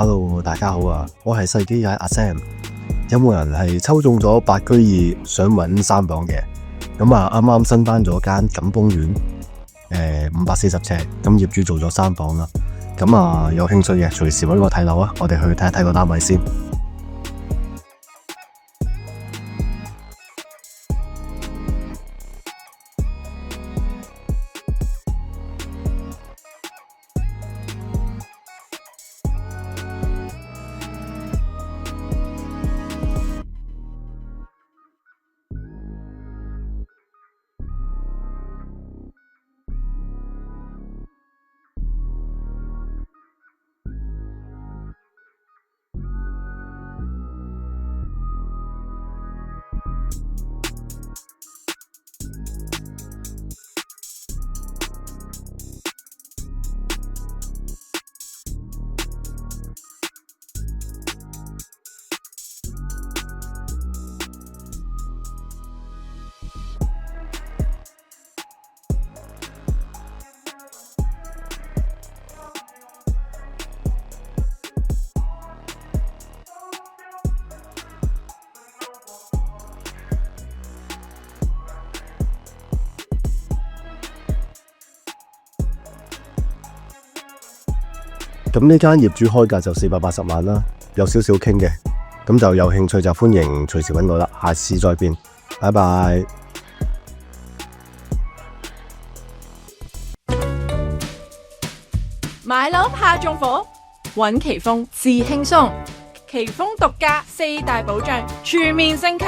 Hello， 大家好啊！我係世紀仔阿 Sam。有冇人係抽中咗白居二想搵3房嘅？咁啊，啱啱新翻咗間錦豐苑，540尺，咁業主做咗3房啦。咁啊，有興趣嘅隨時搵我睇樓啊！我哋去睇一睇個單位先。咁呢間業主開價就480萬啦，有少少傾嘅，咁就有興趣就歡迎隨時搵我啦，下次再見，拜拜。買樓怕中火，搵奇豐至輕鬆，奇豐獨家4大保障全面升級，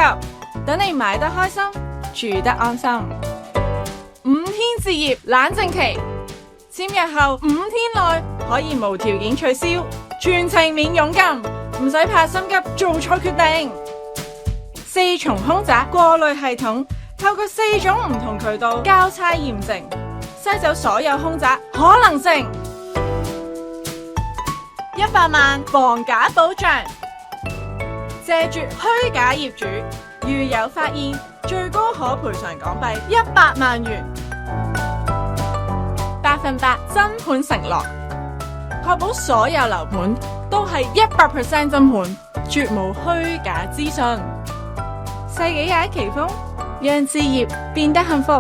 等你買得開心，住得安心。5天置業冷靜期，簽約後5天內可以無條件取消，全程免佣金，唔使怕心急做錯決定。4重凶宅過濾系統，透過4種唔同渠道交叉驗證，篩走所有凶宅可能性。100萬防假保障，謝絕虛假業主，如有發現，最高可賠償港幣100萬元。100%真盤承諾，確保所有樓盤都係100% 真盤，絕無虛假資訊。世紀佳奇豐，讓置業變得幸福。